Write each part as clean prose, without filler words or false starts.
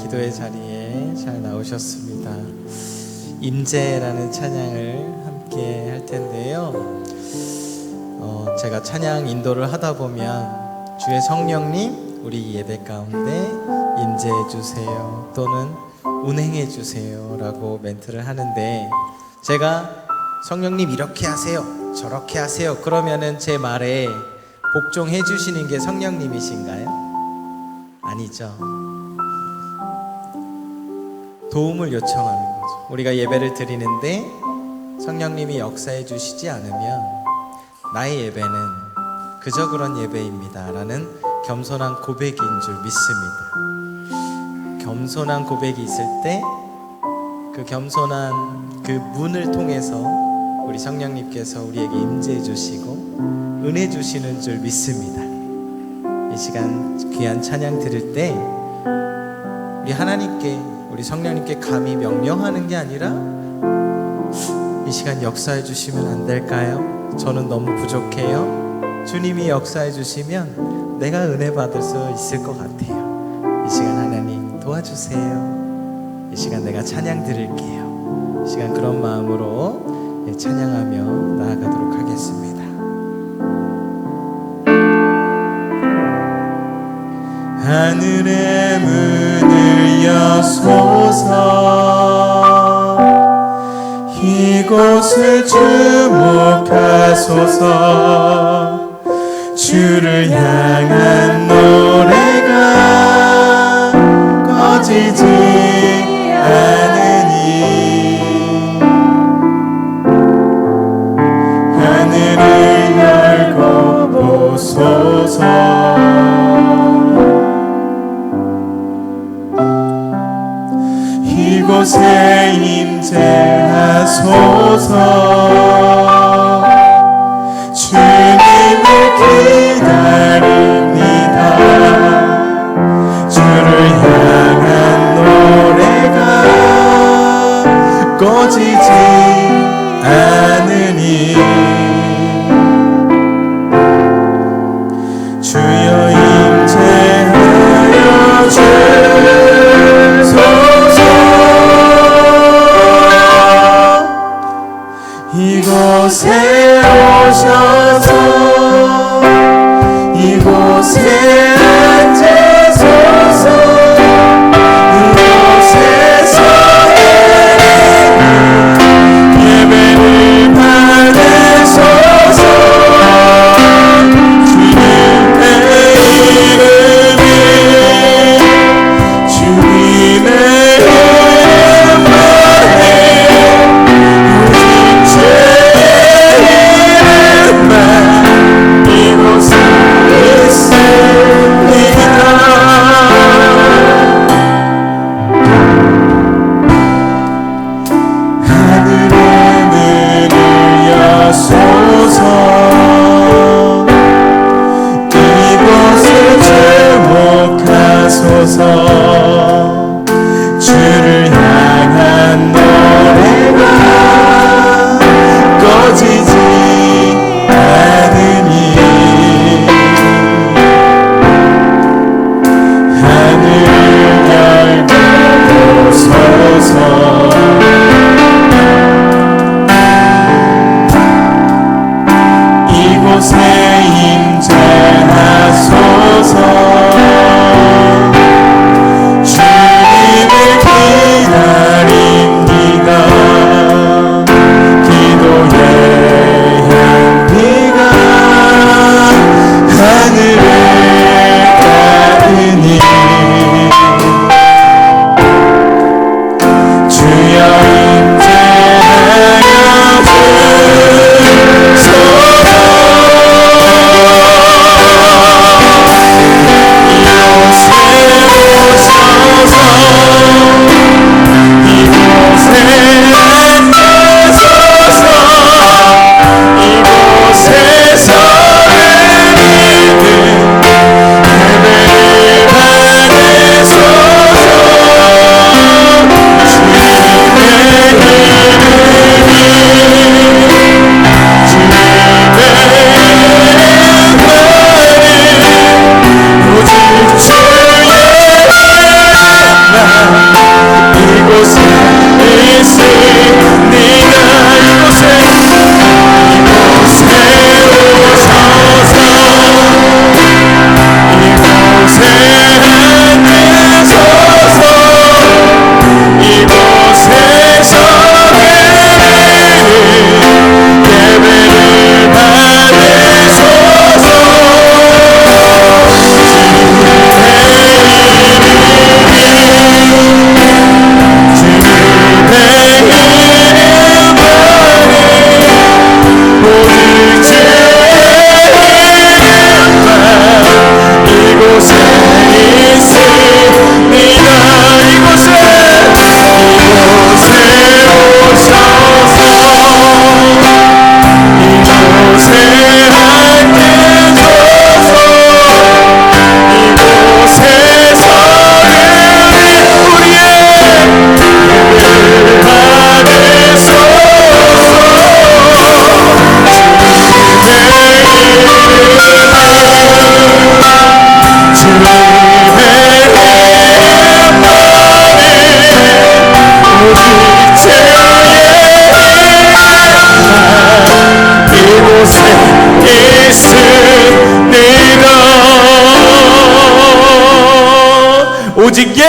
기도의 자리에 잘 나오셨습니다. 임재라는 찬양을 함께 할 텐데요. 제가 찬양 인도를 하다 보면 주의 성령님 우리 예배 가운데 임재해 주세요 또는 운행해 주세요 라고 멘트를 하는데, 제가 성령님 이렇게 하세요 저렇게 하세요 그러면은 제 말에 복종해 주시는 게 성령님이신가요? 아니죠. 도움을 요청하는 거죠. 우리가 예배를 드리는데 성령님이 역사해 주시지 않으면 나의 예배는 그저 그런 예배입니다 라는 겸손한 고백인 줄 믿습니다. 겸손한 고백이 있을 때 그 겸손한 그 문을 통해서 우리 성령님께서 우리에게 임재해 주시고 은혜 주시는 줄 믿습니다. 이 시간 귀한 찬양 들을 때 우리 하나님께, 우리 성령님께 감히 명령하는 게 아니라 이 시간 역사해 주시면 안 될까요? 저는 너무 부족해요. 주님이 역사해 주시면 내가 은혜 받을 수 있을 것 같아요. 이 시간 하나님 도와주세요. 이 시간 내가 찬양 드릴게요. 이 시간 그런 마음으로 찬양하며 나아가도록 하겠습니다. 하늘의 문을 여소서, 이곳을 주목하소서. 주를 향한 노래가 꺼지지 않으니 하늘을 열고 보소서. 이곳에 임재하소서. 주님을 기다립니다. 주를 향한 노래가 꺼지지 않으니 주여 임재하여 주소서. 이곳에 오셔서 이곳에 앉으소서. 이곳에서 예배를 받으소서. 주님의 이름이 주님의 이름만에 오직 주의 이름만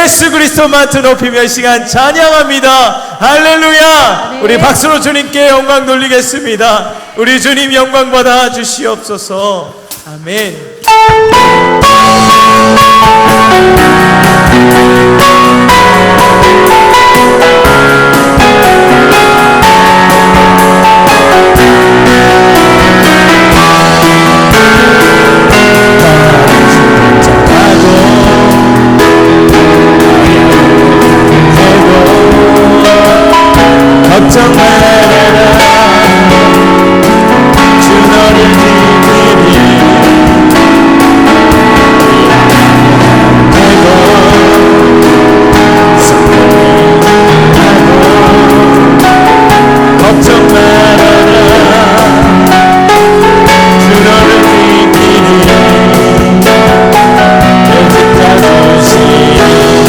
예수 그리스도만 높이며 시간 찬양합니다. 할렐루야. 우리 박수로 주님께 영광 돌리겠습니다. 우리 주님 영광 받아 주시옵소서. 아멘. 걱정 말아라 주 너를 지키리 걱정 말아라 주 너를 지키리 내 지켜주시리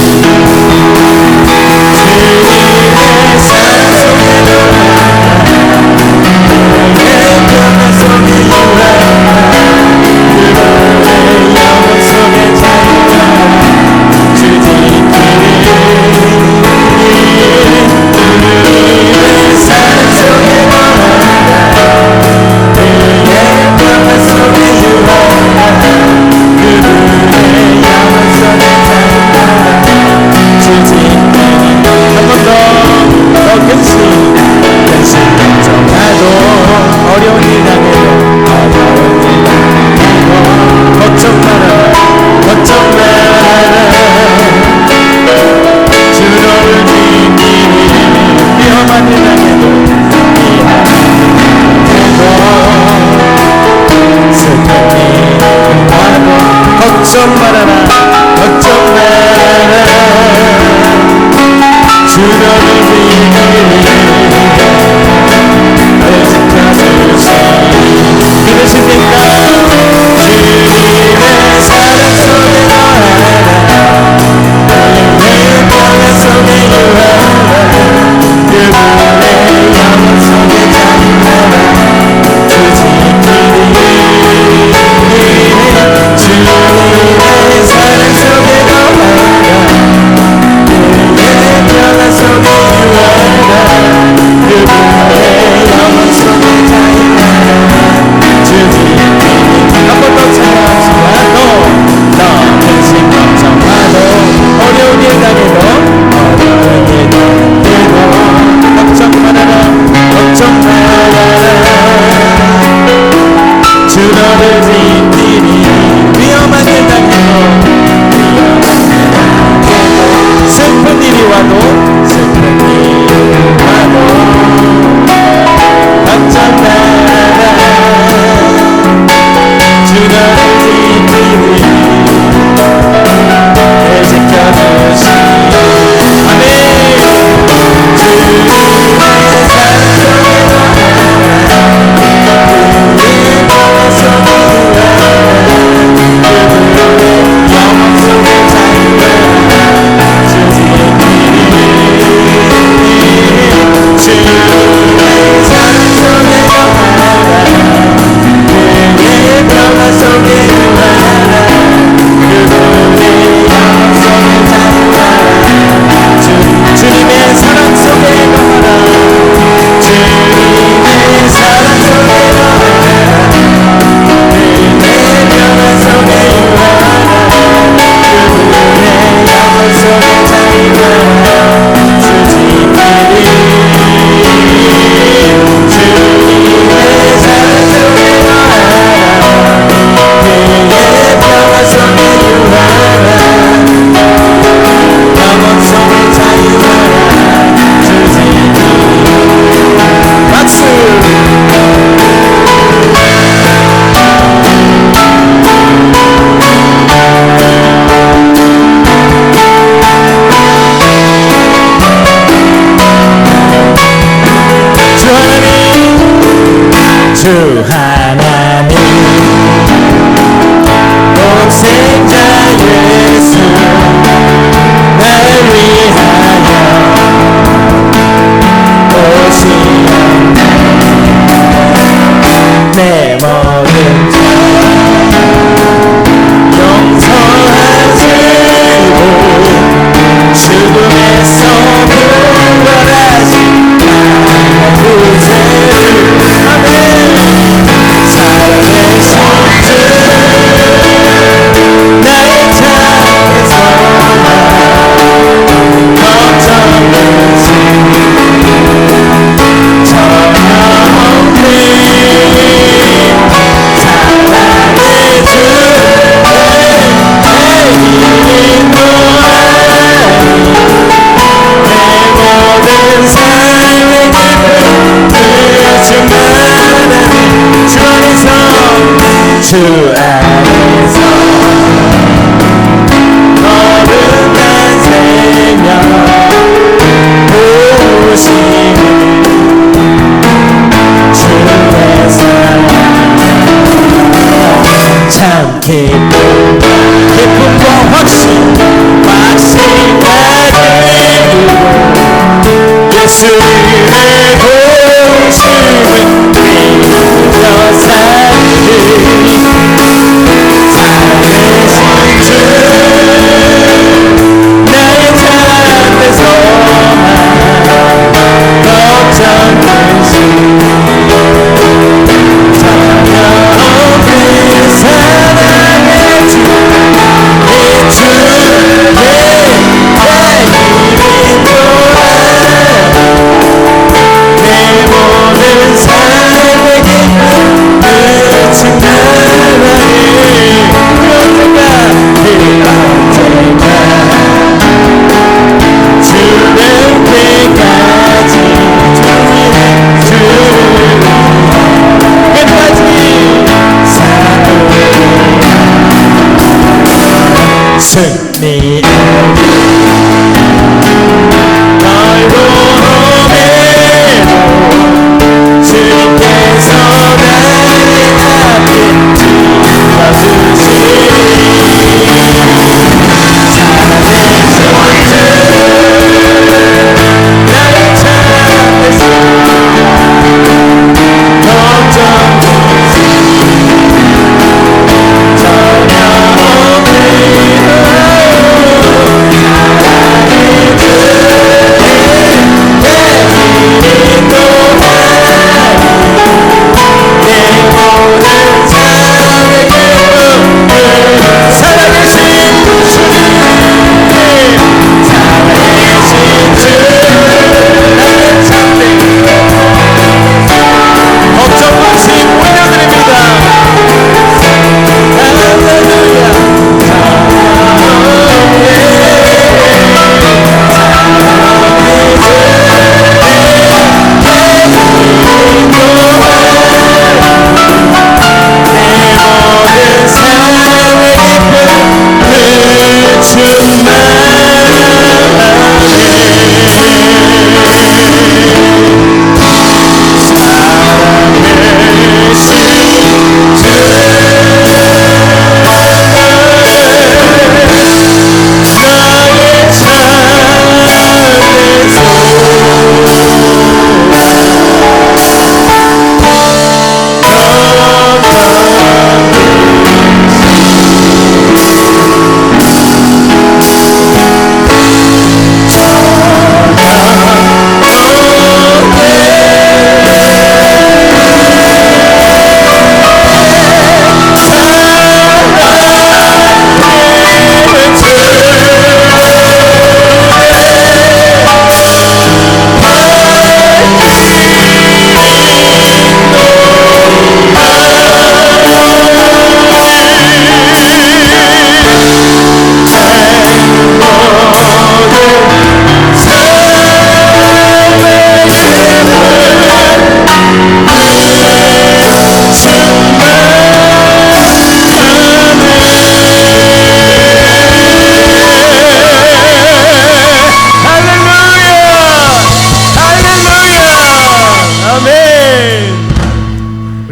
걱정 말아라 걱정 말아라 주 너를 믿으십니까? 주님의 사랑 속에 거하라 주님의 평화 속에 유하라 그분의 영원 속에 잠들어라 주 지키리 주님의 사랑 속에 거하라 그의 평화 속에 유하라 그분의 영원 속에 잠들어라 주 지키리 한 번 더 찬양합시다. 너 근심 걱정마도 어려운 일 당해도 어려운 일 당해도 걱정 말아라 걱정 말아라 주 너를 지키리 위험한 일 당해도 슬픈 일이 와도 슬픈 일이 와도 걱정 말아라 주 너를 지키리 내 지켜주시리 아멘 주님의 사랑 속에 주 하나님 독생자 예수 나를 위하여 오시었네 내 모든 죄 용서하시고 주 안에서 거룩한 생명 보시는 주의 사랑 참 기쁨과 확신 가지고 예수의 고침을 믿어 살리 살으신 주 나의 잠에서만 걱정 근심 전혀 없는 사랑의 주 이 주의 내 이름 또한 내 모든 삶의 기쁨 끝이 나라니 언제까 주를 때까지 주를 끝까지 사랑해 승리 널 보내도 주님께서 나의 앞에 지어주시니 나의 잠에서 걱정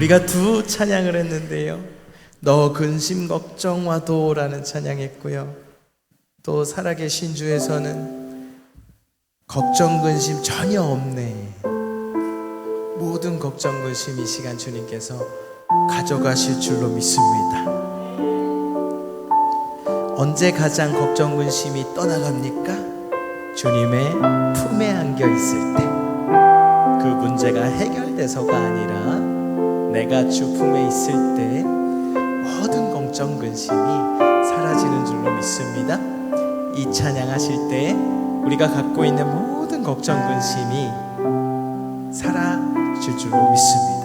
우리가 두 찬양을 했는데요. 너 근심 걱정와도 라는 찬양했고요. 또 살아계신 주에서는 걱정 근심 전혀 없네. 모든 걱정 근심 이 시간 주님께서 가져가실 줄로 믿습니다. 언제 가장 걱정 근심이 떠나갑니까? 주님의 품에 안겨 있을 때. 그 문제가 해결돼서가 아니라 내가 주 품에 있을 때 모든 걱정 근심이 사라지는 줄로 믿습니다. 이 찬양하실 때 우리가 갖고 있는 모든 걱정 근심이 사라질 줄로 믿습니다.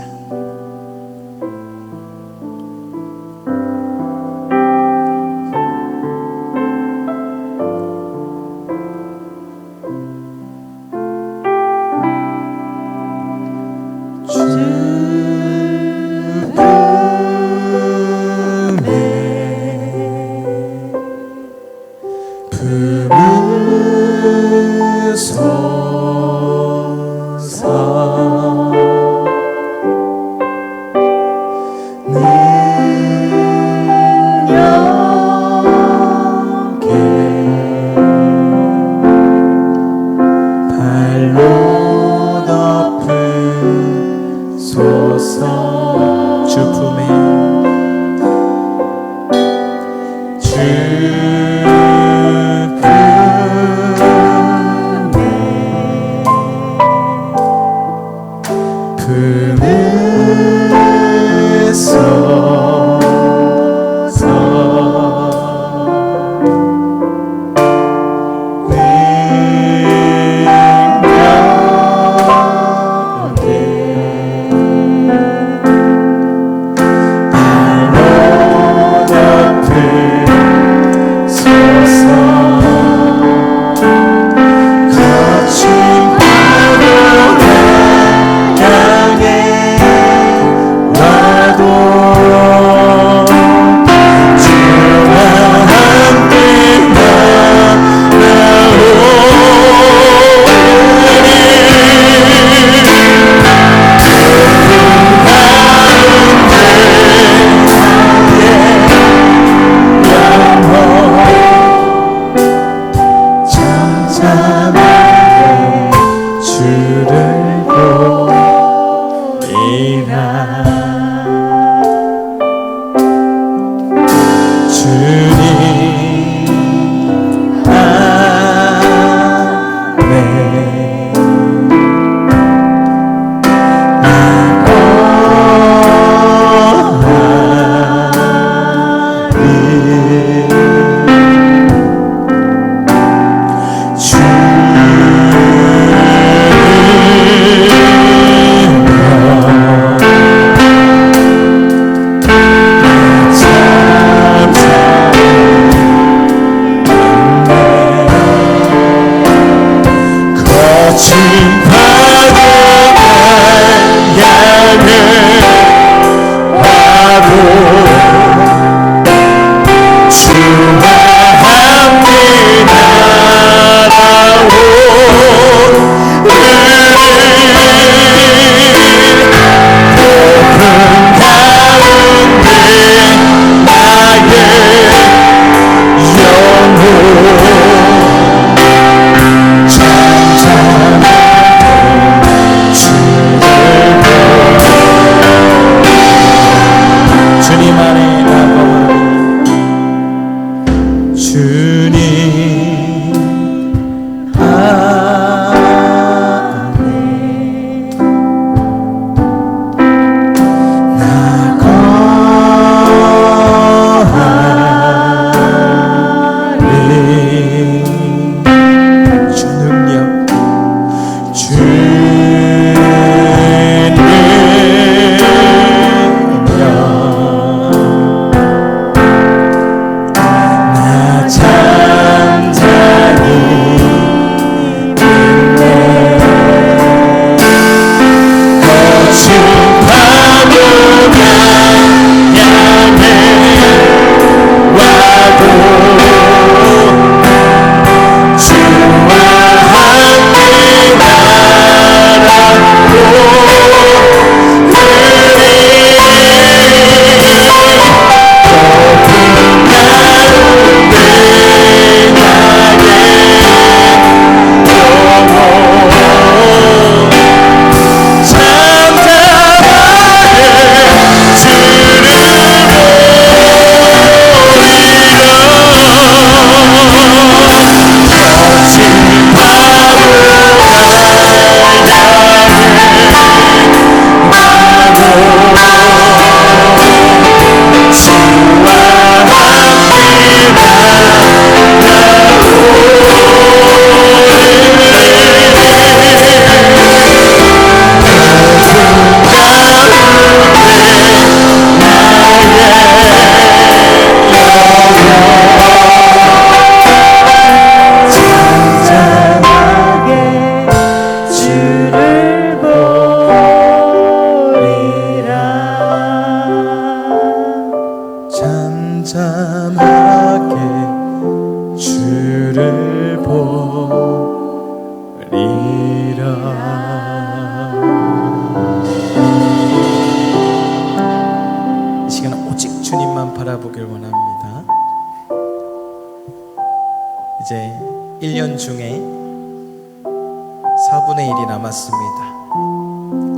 남았습니다.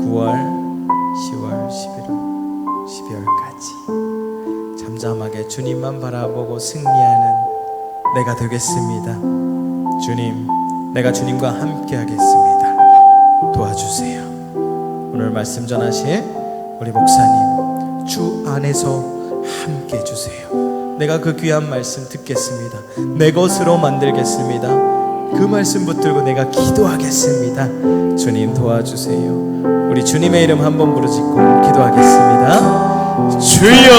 9월, 10월, 11월, 12월까지 잠잠하게 주님만 바라보고 승리하는 내가 되겠습니다. 주님, 내가 주님과 함께 하겠습니다. 도와주세요. 오늘 말씀 전하실 우리 목사님, 주 안에서 함께 해주세요. 내가 그 귀한 말씀 듣겠습니다. 내 것으로 만들겠습니다. 그 말씀 붙들고 내가 기도하겠습니다. 주님 도와주세요. 우리 주님의 이름 한번 부르짖고 기도하겠습니다. 주여,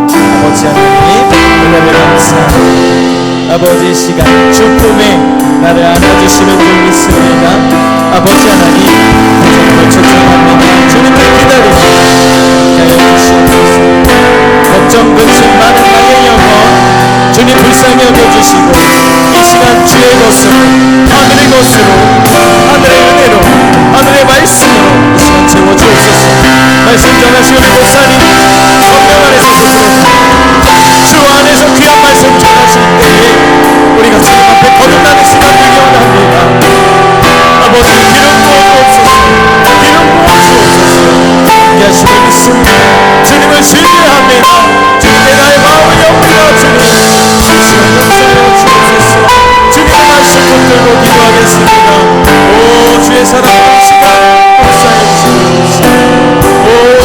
아버지 하나님 은혜를 감사합니다. 아버지 시간 주 품에 나를 안아주시는 줄 믿습니다. 아버지 하나님 정말 초청합니다. 주님을 기다리고 하여 주시옵소서. 걱정 근심 많은 나의 영혼 주님 불쌍히 여겨주시고 이 시간 주의 것으로, 하늘의 것으로, 하늘의 은혜로, 하늘의 말씀으로 이 시간 채워주옵소서. 말씀 전하시는 우리 목사님 성령 안에서 주 안에서 귀한 말씀 전하실 때에 우리가 주님 앞에 거듭나는 시간 되기 원합니다. 아버지 기름 부어주옵소서. 기름 부어주옵소서. 함께 하심을 믿습니다. 주님을 신뢰합니다. 주님의 나의 마음을 엽니다. 주님 이 시간 역사하여 주옵소서. 주님의 말씀 붙들고 기도하겠습니다. 오 주의 사랑 이 시간 역사하여 주옵소서. 오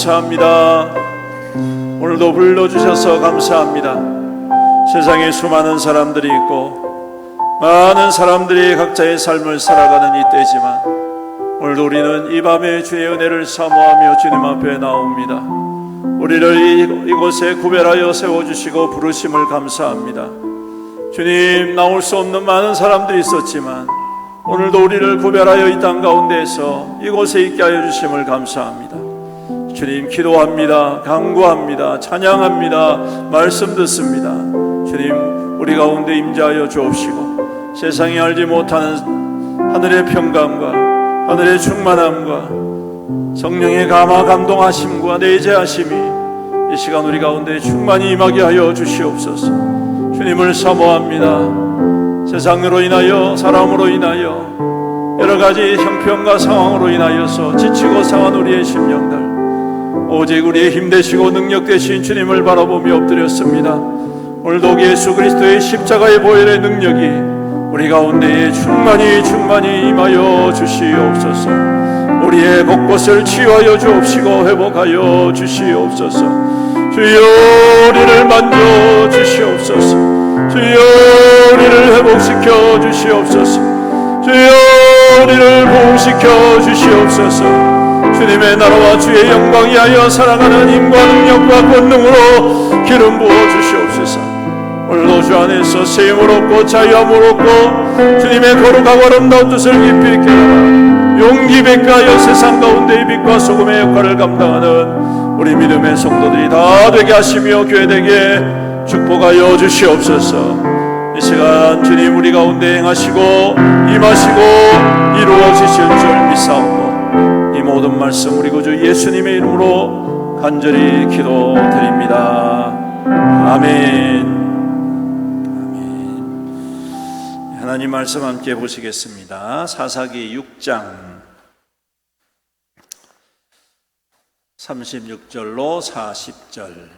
감사합니다. 오늘도 불러주셔서 감사합니다. 세상에 수많은 사람들이 있고 많은 사람들이 각자의 삶을 살아가는 이때지만 오늘도 우리는 이 밤에 주의 은혜를 사모하며 주님 앞에 나옵니다. 우리를 이곳에 구별하여 세워주시고 부르심을 감사합니다. 주님, 나올 수 없는 많은 사람들이 있었지만 오늘도 우리를 구별하여 이 땅 가운데에서 이곳에 있게 하여 주심을 감사합니다. 주님, 기도합니다. 간구합니다. 찬양합니다. 말씀 듣습니다. 주님, 우리 가운데 임재하여 주옵시고 세상이 알지 못하는 하늘의 평강과 하늘의 충만함과 성령의 감화 감동하심과 내재하심이 이 시간 우리 가운데 충만히 임하게 하여 주시옵소서. 주님을 사모합니다. 세상으로 인하여, 사람으로 인하여, 여러 가지 형편과 상황으로 인하여서 지치고 상한 우리의 심령들, 오직 우리의 힘되시고 능력되신 주님을 바라보며 엎드렸습니다. 오늘도 예수 그리스도의 십자가의 보혈의 능력이 우리 가운데에 충만히 임하여 주시옵소서. 우리의 곳곳을 치유하여 주옵시고 회복하여 주시옵소서. 주여 우리를 만져 주시옵소서. 주여 우리를 회복시켜 주시옵소서. 주여 우리를 부흥시켜 주시옵소서. 주님의 나라와 주의 영광이 하여 살아가는 힘과 능력과 권능으로 기름 부어 주시옵소서. 오늘도 주 안에서 세임을 얻고 자유함을 얻고 주님의 거룩하고 아름다운 뜻을 깊이 깨달아 용기 백가하여 세상 가운데의 빛과 소금의 역할을 감당하는 우리 믿음의 성도들이 다 되게 하시며 교회되게 축복하여 주시옵소서. 이 시간 주님 우리 가운데 행하시고 임하시고 이루어지실 줄 믿사옵고 이 모든 말씀 우리 구주 예수님의 이름으로 간절히 기도드립니다. 아멘. 하나님 말씀 함께 보시겠습니다. 사사기 6장 36절로 40절.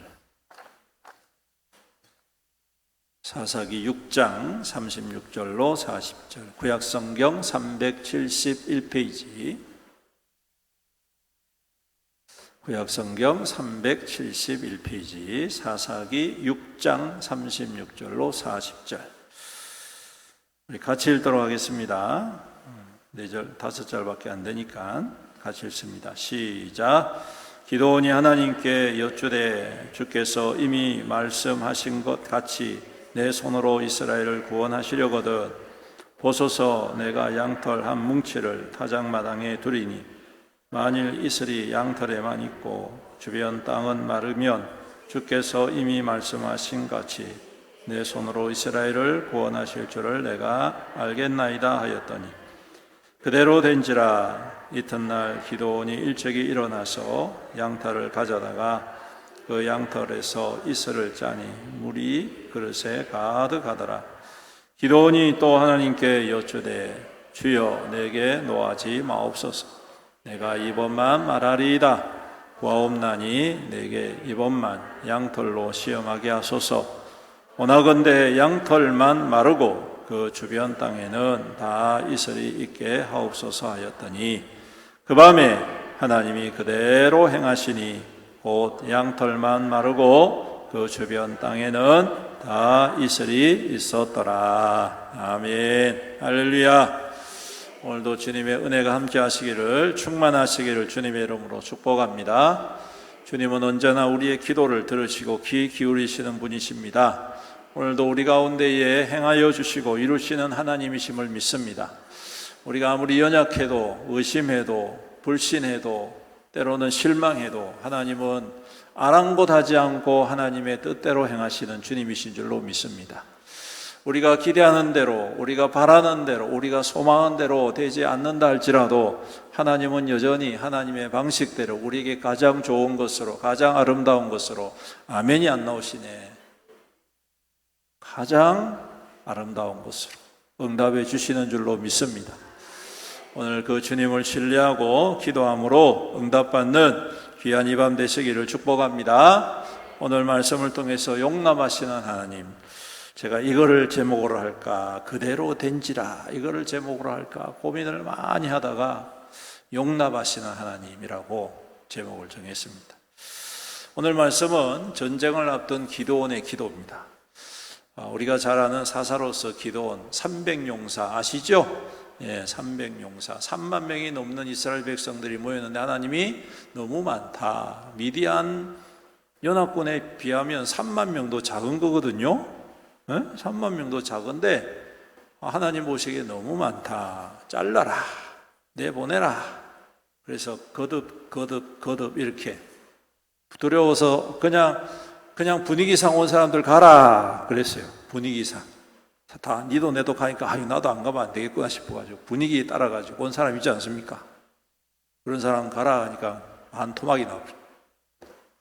사사기 6장 36절로 40절. 구약성경 371페이지. 구약성경 371페이지. 사사기 6장 36절로 40절. 우리 같이 읽도록 하겠습니다. 4절, 5절밖에 안 되니까 같이 읽습니다. 시작. 기드온이 하나님께 여쭈되 주께서 이미 말씀하신 것 같이 내 손으로 이스라엘을 구원하시려거든 보소서 내가 양털 한 뭉치를 타작마당에 두리니 만일 이슬이 양털에만 있고 주변 땅은 마르면 주께서 이미 말씀하신 같이 내 손으로 이스라엘을 구원하실 줄을 내가 알겠나이다 하였더니 그대로 된지라. 이튿날 기드온이 일찍이 일어나서 양털을 가져다가 그 양털에서 이슬을 짜니 물이 그릇에 가득하더라. 기드온이 또 하나님께 여쭈되 주여 내게 노하지 마옵소서. 내가 이번만 말하리이다. 구하옵나니 내게 이번만 양털로 시험하게 하소서. 원하건대 양털만 마르고 그 주변 땅에는 다 이슬이 있게 하옵소서 하였더니 그 밤에 하나님이 그대로 행하시니 곧 양털만 마르고 그 주변 땅에는 다 이슬이 있었더라. 아멘. 할렐루야. 오늘도 주님의 은혜가 함께 하시기를 충만하시기를 주님의 이름으로 축복합니다. 주님은 언제나 우리의 기도를 들으시고 귀 기울이시는 분이십니다. 오늘도 우리 가운데에 행하여 주시고 이루시는 하나님이심을 믿습니다. 우리가 아무리 연약해도 의심해도 불신해도 때로는 실망해도 하나님은 아랑곳하지 않고 하나님의 뜻대로 행하시는 주님이신 줄로 믿습니다. 우리가 기대하는 대로, 우리가 바라는 대로, 우리가 소망하는 대로 되지 않는다 할지라도 하나님은 여전히 하나님의 방식대로 우리에게 가장 좋은 것으로, 가장 아름다운 것으로 아멘이 안 나오시네. 가장 아름다운 것으로 응답해 주시는 줄로 믿습니다. 오늘 그 주님을 신뢰하고 기도함으로 응답받는 귀한 이 밤 되시기를 축복합니다. 오늘 말씀을 통해서 용납하시는 하나님, 제가 이거를 제목으로 할까, 그대로 된지라 이거를 제목으로 할까 고민을 많이 하다가 용납하시는 하나님이라고 제목을 정했습니다. 오늘 말씀은 전쟁을 앞둔 기드온의 기도입니다. 우리가 잘 아는 사사로서 기드온 300용사 아시죠? 예, 300용사 3만 명이 넘는 이스라엘 백성들이 모였는데 하나님이 너무 많다. 미디안 연합군에 비하면 3만 명도 작은 거거든요. 예? 3만 명도 작은데 하나님 보시기에 너무 많다. 잘라라. 내보내라. 그래서 거듭 이렇게 두려워서 그냥 분위기상 온 사람들 가라 그랬어요. 분위기상 다 니도 내도 가니까 아유 나도 안 가면 안 되겠구나 싶어가지고 분위기에 따라가지고 온 사람 있지 않습니까? 그런 사람 가라 하니까 한 토막이 나오죠.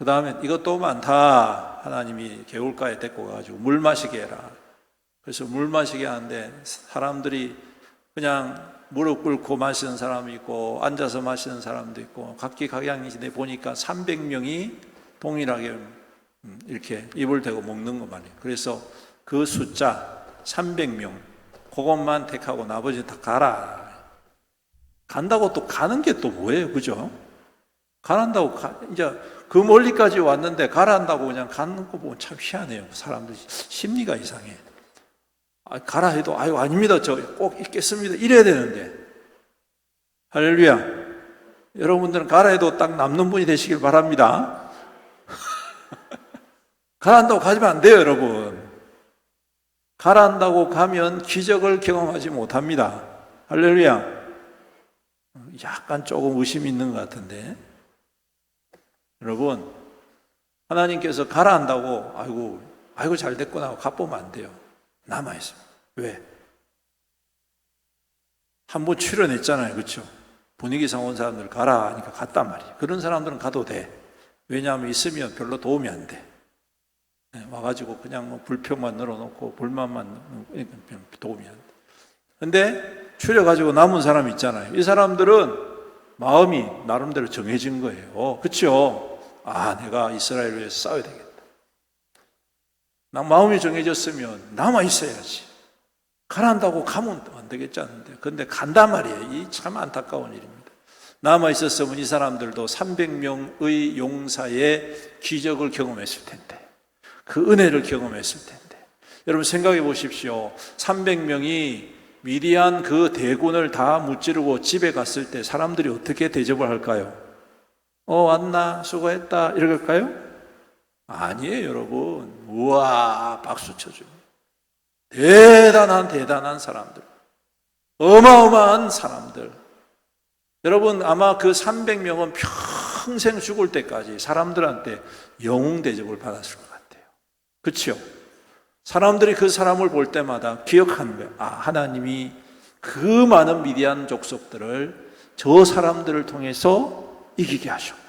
그 다음에 이것도 많다. 하나님이 개울가에 데리고 가가지고 물 마시게 해라. 그래서 물 마시게 하는데 사람들이 그냥 무릎 꿇고 마시는 사람이 있고 앉아서 마시는 사람도 있고 각기각양인데 보니까 300명이 동일하게 이렇게 입을 대고 먹는 것 말이에요. 그래서 그 숫자 300명 그것만 택하고 나머지 다 가라. 간다고 또 가는 게 또 뭐예요, 그죠? 가란다고 이제 그 멀리까지 왔는데 가란다고 그냥 가는 거 보면 참 희한해요. 사람들 심리가 이상해. 가라 해도 아유 아닙니다. 저 꼭 있겠습니다. 이래야 되는데. 할렐루야. 여러분들은 가라 해도 딱 남는 분이 되시길 바랍니다. 가란다고 가지면 안 돼요, 여러분. 가란다고 가면 기적을 경험하지 못합니다. 할렐루야. 약간 조금 의심이 있는 것 같은데. 여러분, 하나님께서 가라 한다고 아이고 잘 됐구나 하고 가보면 안 돼요. 남아있어요. 왜? 한번 출연했잖아요. 그렇죠? 분위기상 온 사람들 가라 하니까 갔단 말이에요. 그런 사람들은 가도 돼. 왜냐하면 있으면 별로 도움이 안 돼. 와가지고 그냥 뭐 불평만 늘어놓고 불만만 도움이 안 돼. 근데 추려가지고 남은 사람 있잖아요. 이 사람들은 마음이 나름대로 정해진 거예요. 그렇죠? 내가 이스라엘을 위해서 싸워야 되겠다. 마음이 정해졌으면 남아 있어야지. 가란다고 가면 안 되겠지 않는데. 근데 간단 말이에요. 이 참 안타까운 일입니다. 남아 있었으면 이 사람들도 300명의 용사의 기적을 경험했을 텐데. 그 은혜를 경험했을 텐데. 여러분 생각해 보십시오. 300명이 미디안 그 대군을 다 무찌르고 집에 갔을 때 사람들이 어떻게 대접을 할까요? 왔나? 수고했다. 이럴까요? 아니에요, 여러분. 우와, 박수 쳐줍니다. 대단한 사람들. 어마어마한 사람들. 여러분, 아마 그 300명은 평생 죽을 때까지 사람들한테 영웅 대접을 받았을 것 같아요. 그렇죠? 사람들이 그 사람을 볼 때마다 기억하는 거예요. 하나님이 그 많은 미디안 족속들을 저 사람들을 통해서 이기게 하셨구나.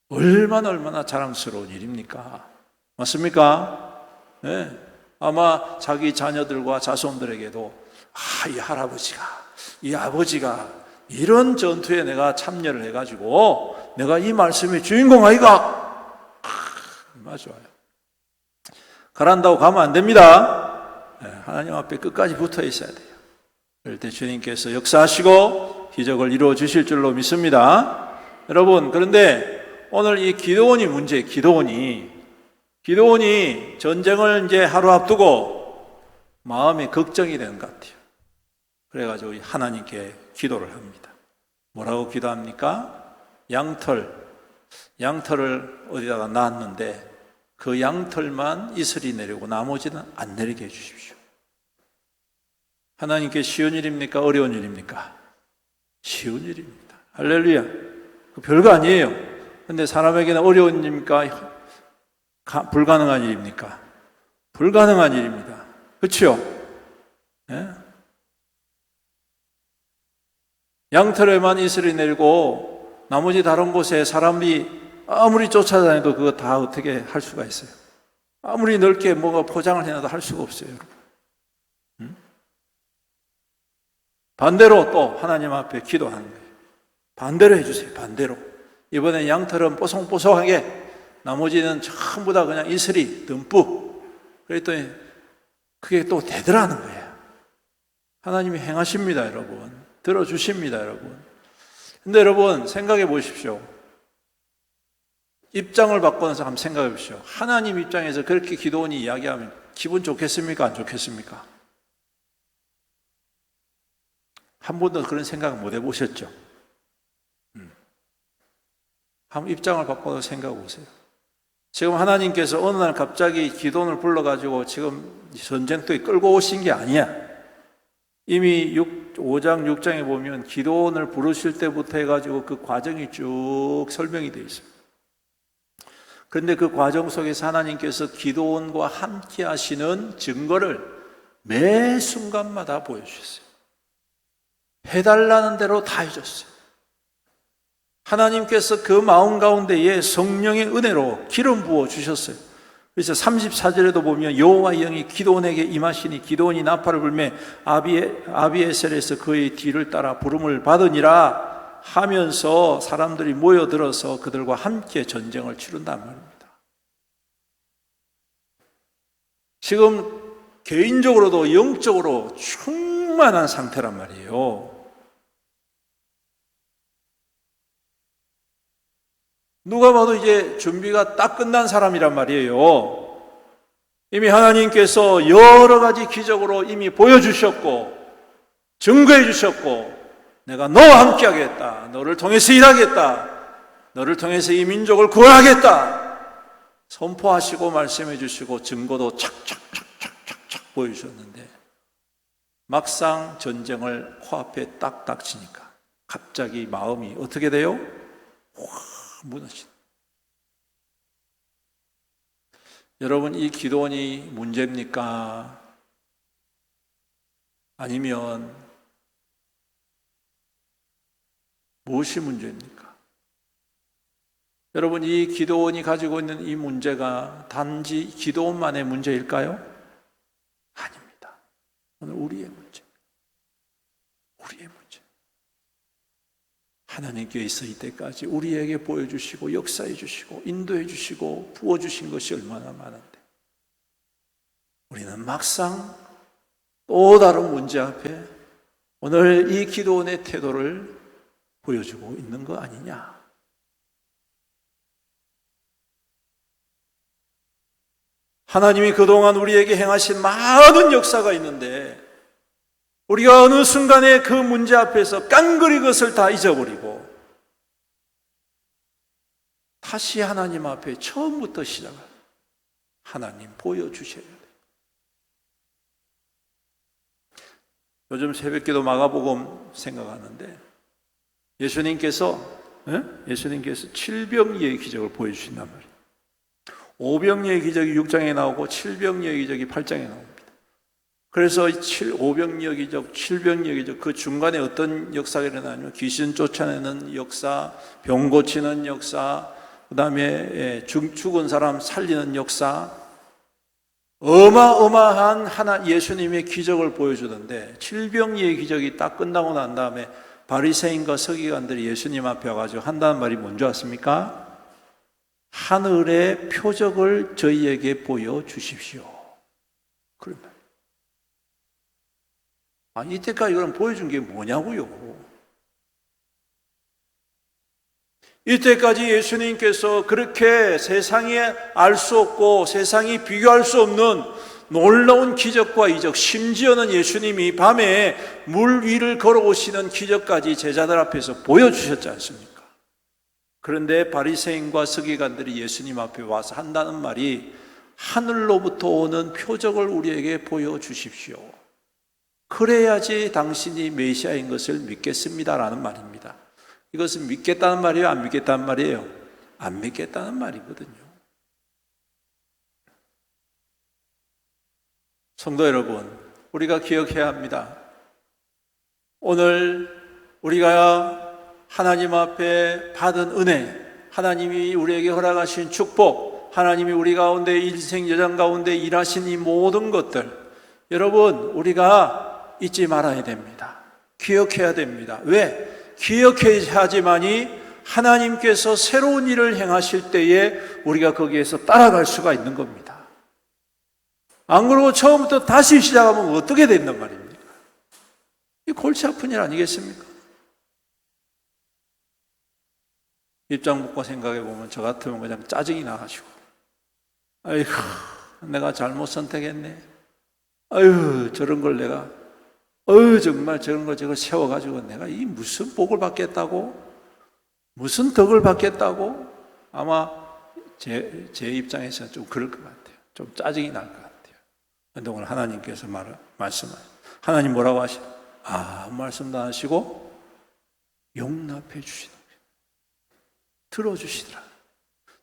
얼마나 자랑스러운 일입니까? 맞습니까? 네. 아마 자기 자녀들과 자손들에게도 이 할아버지가, 이 아버지가 이런 전투에 내가 참여를 해가지고 내가 이 말씀의 주인공 아이가? 맞아요. 가란다고 가면 안 됩니다. 하나님 앞에 끝까지 붙어 있어야 돼요. 그럴 때 주님께서 역사하시고 기적을 이루어 주실 줄로 믿습니다. 여러분, 그런데 오늘 이 기드온이 문제예요. 기드온이 전쟁을 이제 하루 앞두고 마음에 걱정이 되는 것 같아요. 그래가지고 하나님께 기도를 합니다. 뭐라고 기도합니까? 양털을 어디다가 놨는데 그 양털만 이슬이 내리고 나머지는 안 내리게 해주십시오. 하나님께 쉬운 일입니까? 어려운 일입니까? 쉬운 일입니다. 할렐루야. 별거 아니에요. 근데 사람에게는 어려운 일입니까? 불가능한 일입니까? 불가능한 일입니다. 그렇죠? 네? 양털에만 이슬이 내리고 나머지 다른 곳에 사람이 아무리 쫓아다녀도 그거 다 어떻게 할 수가 있어요? 아무리 넓게 뭐가 포장을 해놔도 할 수가 없어요, 여러분. 반대로 또 하나님 앞에 기도하는 거예요. 반대로 해주세요, 반대로. 이번엔 양털은 뽀송뽀송하게, 나머지는 전부 다 그냥 이슬이 듬뿍. 그랬더니 그게 또 되더라는 거예요. 하나님이 행하십니다, 여러분. 들어주십니다, 여러분. 근데 여러분, 생각해 보십시오. 입장을 바꿔서 한번 생각해 보십시오. 하나님 입장에서 그렇게 기도원이 이야기하면 기분 좋겠습니까? 안 좋겠습니까? 한 번도 그런 생각 못 해보셨죠? 한번 입장을 바꿔서 생각해 보세요. 지금 하나님께서 어느 날 갑자기 기도원을 불러가지고 지금 전쟁터에 끌고 오신 게 아니야. 이미 5장 6장에 보면 기도원을 부르실 때부터 해가지고 그 과정이 쭉 설명이 되어 있습니다. 그런데 그 과정 속에서 하나님께서 기도원과 함께 하시는 증거를 매 순간마다 보여주셨어요. 해달라는 대로 다 해줬어요. 하나님께서 그 마음 가운데에 성령의 은혜로 기름 부어 주셨어요. 그래서 34절에도 보면 여호와의 영이 기드온에게 임하시니 기드온이 나팔을 불매 아비에셀에서 그의 뒤를 따라 부름을 받으니라 하면서 사람들이 모여들어서 그들과 함께 전쟁을 치른단 말입니다. 지금 개인적으로도 영적으로 충만한 상태란 말이에요. 누가 봐도 이제 준비가 딱 끝난 사람이란 말이에요. 이미 하나님께서 여러 가지 기적으로 이미 보여주셨고 증거해 주셨고 내가 너와 함께 하겠다. 너를 통해서 일하겠다. 너를 통해서 이 민족을 구원하겠다. 선포하시고 말씀해 주시고 증거도 착착착착착착 보여주셨는데 막상 전쟁을 코앞에 딱 닥치니까 갑자기 마음이 어떻게 돼요? 확 무너진. 여러분, 이 기도원이 문제입니까? 아니면 무엇이 문제입니까? 여러분, 이 기도원이 가지고 있는 이 문제가 단지 기도원만의 문제일까요? 아닙니다. 오늘 우리의 문제. 우리의 문제. 하나님께서 이때까지 우리에게 보여주시고 역사해 주시고 인도해 주시고 부어주신 것이 얼마나 많은데 우리는 막상 또 다른 문제 앞에 오늘 이 기도원의 태도를 보여주고 있는 거 아니냐? 하나님이 그동안 우리에게 행하신 많은 역사가 있는데 우리가 어느 순간에 그 문제 앞에서 깡그리 것을 다 잊어버리고 다시 하나님 앞에 처음부터 시작을 하나님 보여주셔야 돼요. 요즘 새벽기도 마가복음 생각하는데 예수님께서 칠병이의 기적을 보여주신단 말이에요. 오병이의 기적이 6장에 나오고 칠병이의 기적이 8장에 나옵니다. 그래서 오병이의 기적, 칠병이의 기적 그 중간에 어떤 역사가 일어나냐면 귀신 쫓아내는 역사, 병 고치는 역사, 그 다음에 죽은 사람 살리는 역사, 어마어마한 예수님의 기적을 보여주던데 칠병이의 기적이 딱 끝나고 난 다음에 바리새인과 서기관들이 예수님 앞에 와가지고 한다는 말이 뭔지 아십니까? 하늘의 표적을 저희에게 보여주십시오. 그런 말. 이때까지 그럼 보여준 게 뭐냐고요? 이때까지 예수님께서 그렇게 세상에 알 수 없고 세상이 비교할 수 없는 놀라운 기적과 이적, 심지어는 예수님이 밤에 물 위를 걸어오시는 기적까지 제자들 앞에서 보여주셨지 않습니까? 그런데 바리새인과 서기관들이 예수님 앞에 와서 한다는 말이 하늘로부터 오는 표적을 우리에게 보여주십시오. 그래야지 당신이 메시아인 것을 믿겠습니다라는 말입니다. 이것은 믿겠다는 말이에요? 안 믿겠다는 말이에요? 안 믿겠다는 말이거든요. 성도 여러분, 우리가 기억해야 합니다. 오늘 우리가 하나님 앞에 받은 은혜, 하나님이 우리에게 허락하신 축복, 하나님이 우리 가운데 일생 여정 가운데 일하신 이 모든 것들, 여러분 우리가 잊지 말아야 됩니다. 기억해야 됩니다. 왜? 기억해야지만이 하나님께서 새로운 일을 행하실 때에 우리가 거기에서 따라갈 수가 있는 겁니다. 안 그러고 처음부터 다시 시작하면 어떻게 된단 말입니까? 이 골치 아픈 일 아니겠습니까? 입장 바꿔 생각해 보면 저 같으면 그냥 짜증이 나가지고 아이고 내가 잘못 선택했네. 아유 저런 걸 내가 정말 저런 걸 저걸 세워가지고 내가 이 무슨 복을 받겠다고? 무슨 덕을 받겠다고? 아마 제 입장에서는 좀 그럴 것 같아요. 좀 짜증이 날 것 같아요. 그런데 오늘 하나님께서 말씀하세요. 하나님 뭐라고 하시죠? 아무 말씀도 안 하시고 용납해 주시는 거예요. 들어주시더라.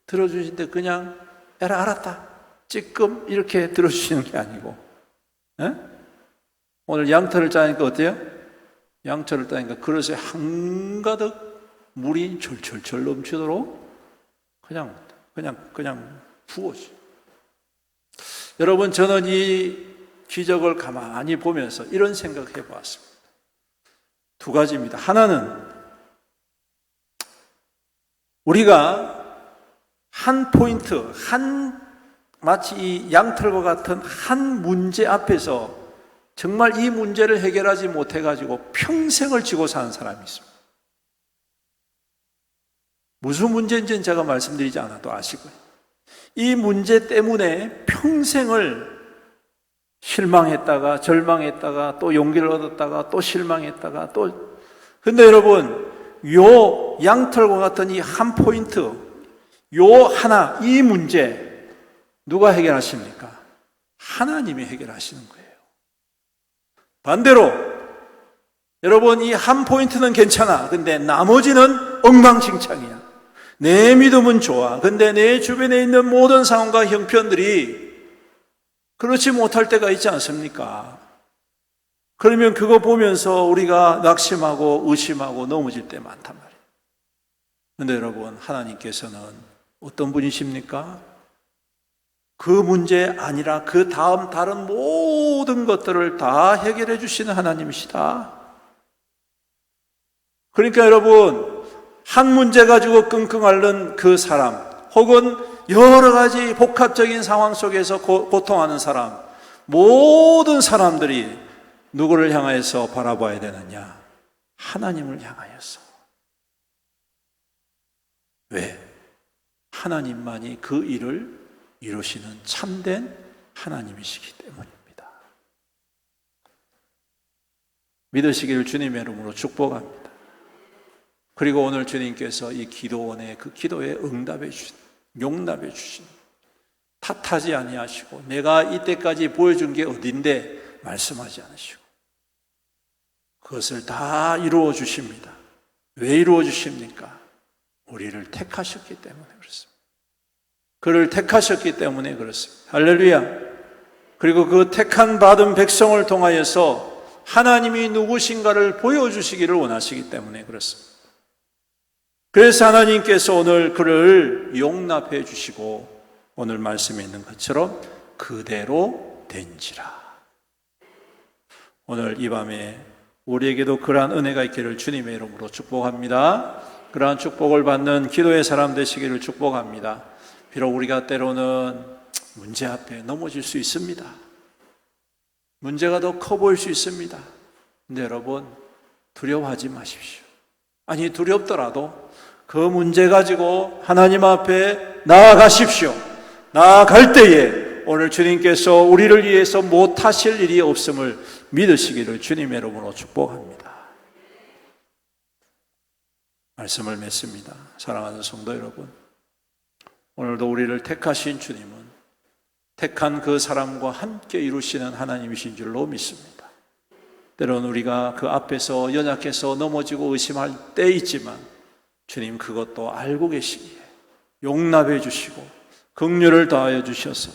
들어주실 때 그냥 에라 알았다. 찌끔 이렇게 들어주시는 게 아니고 오늘 양털을 짜니까 어때요? 양털을 따니까 그릇에 한가득 물이 절절절 넘치도록 그냥 부어지. 여러분, 저는 이 기적을 가만히 보면서 이런 생각을 해보았습니다. 두 가지입니다. 하나는 우리가 한 포인트, 마치 이 양털과 같은 한 문제 앞에서 정말 이 문제를 해결하지 못해가지고 평생을 지고 사는 사람이 있습니다. 무슨 문제인지는 제가 말씀드리지 않아도 아시고요. 이 문제 때문에 평생을 실망했다가 절망했다가 또 용기를 얻었다가 또 실망했다가 또. 근데 여러분, 요 양털과 같은 이 한 포인트, 요 하나, 이 문제 누가 해결하십니까? 하나님이 해결하시는 거예요. 반대로 여러분, 이 한 포인트는 괜찮아. 근데 나머지는 엉망진창이야. 내 믿음은 좋아. 근데 내 주변에 있는 모든 상황과 형편들이 그렇지 못할 때가 있지 않습니까? 그러면 그거 보면서 우리가 낙심하고 의심하고 넘어질 때 많단 말이에요. 그런데 여러분, 하나님께서는 어떤 분이십니까? 그 문제 아니라 그 다음 다른 모든 것들을 다 해결해 주시는 하나님이시다. 그러니까 여러분, 한 문제 가지고 끙끙 앓는 그 사람, 혹은 여러 가지 복합적인 상황 속에서 고통하는 사람, 모든 사람들이 누구를 향해서 바라봐야 되느냐? 하나님을 향하여서. 왜? 하나님만이 그 일을 이루시는 참된 하나님이시기 때문입니다. 믿으시기를 주님의 이름으로 축복합니다. 그리고 오늘 주님께서 이 기도원의 그 기도에 응답해 주신, 용납해 주신, 탓하지 아니하시고 내가 이때까지 보여준 게 어딘데 말씀하지 않으시고 그것을 다 이루어 주십니다. 왜 이루어 주십니까? 우리를 택하셨기 때문에 그렇습니다. 그를 택하셨기 때문에 그렇습니다. 할렐루야. 그리고 그 택한 받은 백성을 통하여서 하나님이 누구신가를 보여주시기를 원하시기 때문에 그렇습니다. 그래서 하나님께서 오늘 그를 용납해 주시고 오늘 말씀에 있는 것처럼 그대로 된지라. 오늘 이 밤에 우리에게도 그러한 은혜가 있기를 주님의 이름으로 축복합니다. 그러한 축복을 받는 기도의 사람 되시기를 축복합니다. 비록 우리가 때로는 문제 앞에 넘어질 수 있습니다. 문제가 더 커 보일 수 있습니다. 근데 여러분, 두려워하지 마십시오. 아니, 두렵더라도 그 문제 가지고 하나님 앞에 나아가십시오. 나아갈 때에 오늘 주님께서 우리를 위해서 못하실 일이 없음을 믿으시기를 주님의 이름으로 축복합니다. 말씀을 맺습니다. 사랑하는 성도 여러분, 오늘도 우리를 택하신 주님은 택한 그 사람과 함께 이루시는 하나님이신 줄로 믿습니다. 때로는 우리가 그 앞에서 연약해서 넘어지고 의심할 때 있지만 주님 그것도 알고 계시기에 용납해 주시고 긍휼을 더하여 주셔서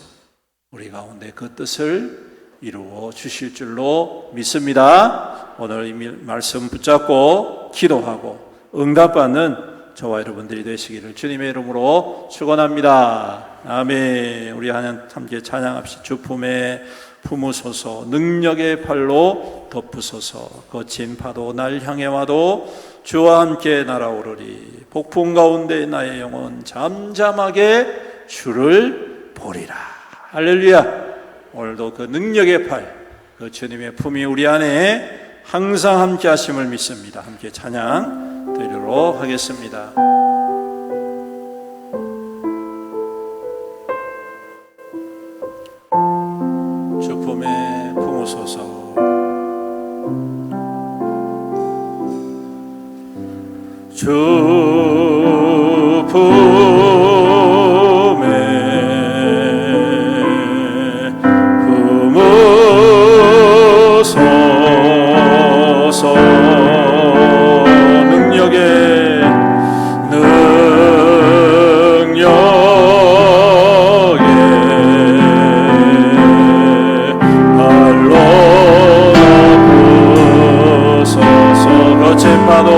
우리 가운데 그 뜻을 이루어 주실 줄로 믿습니다. 오늘 이 말씀 붙잡고 기도하고 응답받는 저와 여러분들이 되시기를 주님의 이름으로 축원합니다. 아멘. 우리 함께 찬양합시다. 주 품에 품으소서, 능력의 팔로 덮으소서. 거친 파도 날 향해 와도 주와 함께 날아오르리. 폭풍 가운데 나의 영혼 잠잠하게 주를 보리라. 할렐루야. 오늘도 그 능력의 팔, 그 주님의 품이 우리 안에 항상 함께 하심을 믿습니다. 함께 찬양 드리도록 하겠습니다. 주 품에 품으소서. 주 품에 품으소서. 능력의 발로 덮으소서. 거친 파도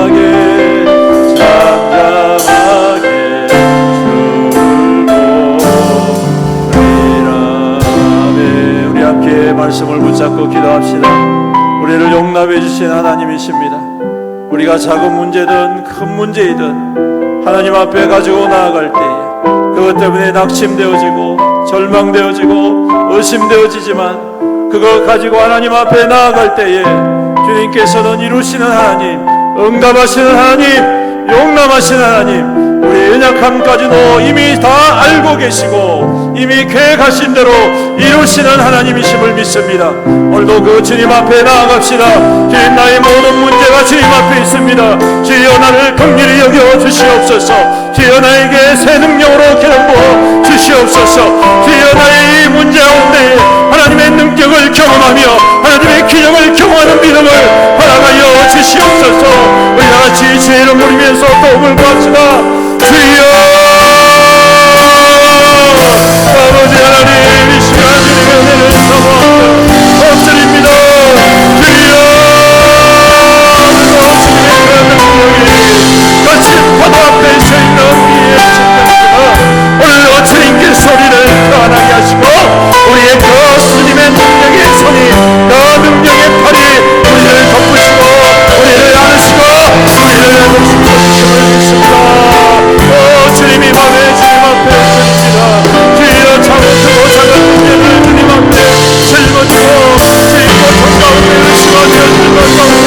잠잠하게 우리 함께 말씀을 붙잡고 기도합시다. 우리를 용납해 주신 하나님이십니다. 우리가 작은 문제든 큰 문제이든 하나님 앞에 가지고 나아갈 때에 그것 때문에 낙심되어지고 절망되어지고 의심되어지지만 그거 가지고 하나님 앞에 나아갈 때에 주님께서는 이루시는 하나님, 응답하시는 하나님, 용납하시는 하나님, 우리의 연약함까지도 이미 다 알고 계시고 이미 계획하신 대로 이루시는 하나님이심을 믿습니다. 오늘도 그 주님 앞에 나아갑시다. 주님, 나의 모든 문제가 주님 앞에 있습니다. 주여, 나를 긍휼히 여겨 주시옵소서. 주여, 나에게 새 능력으로 기름 부어 주시옵소서. 주여, 나의 이 문제 가운데 하나님의 능력을 경험하며 하나님의 기적을 경험하는 믿음을 허락하여 주시옵소서. 우리 다같이 주의 이름 부르면서 도움을 구합시다. 주여, 아버지 하나님, 이 시간 주님의 은혜를 사모합니다. 엎드립니다. 주여, 주님의 그 능력이 거친 바다 앞에 서 있는 우리의 생명입니다. 오늘도 주님께 소리를 편하게 하시고 우리의 그 주님의 능력의 손이, 그 능력의 팔이 우리를 덮으시고 우리를 안으시고 우리를 안으시고 주님을 믿습니다. 주님이 맘에 주님 앞에 드립니다. 주여, 작은 크고 작은 문제를 주님 앞에 짊어지고 주님 고통 가운데 의심하며 주님 가운데 주님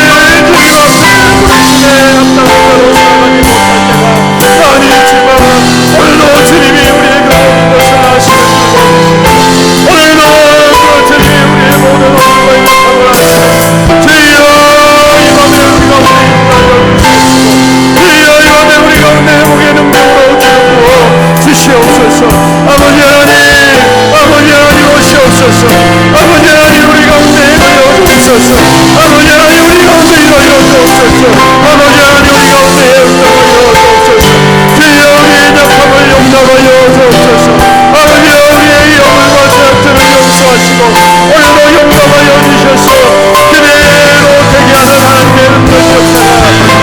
앞에 우리의 합당한 대로 나가지 못할 때가 많이 있지만 오늘도 주님이 우리의 그 모든 것을 아시는 주님이십니다. 오늘도 그 주님이 우리의 모든 어려움과 약함을 아시고 주여, 이 밤에 우리 가운데 주여, 이 밤에 우리 가운데 회복의 능력으로 주여 주시옵소서. 아버지 하나님, 아버지 하나님 오시옵소서. 아버지 하나님, 우리 가운데 일어여 주옵소서. 아버지 하나님, 우리 가운데 일어여 주옵소서. 아버지 하나님, 우리 가운데 영접하여 주옵소서. 주여, 우리의 약함을 용납하여 주옵소서. 아버지, 우리의 영혼과 죄악들을 용서하시고 오늘도 용납하여 주셔서 그대로 되게 하는 하나님의 은혜 역사가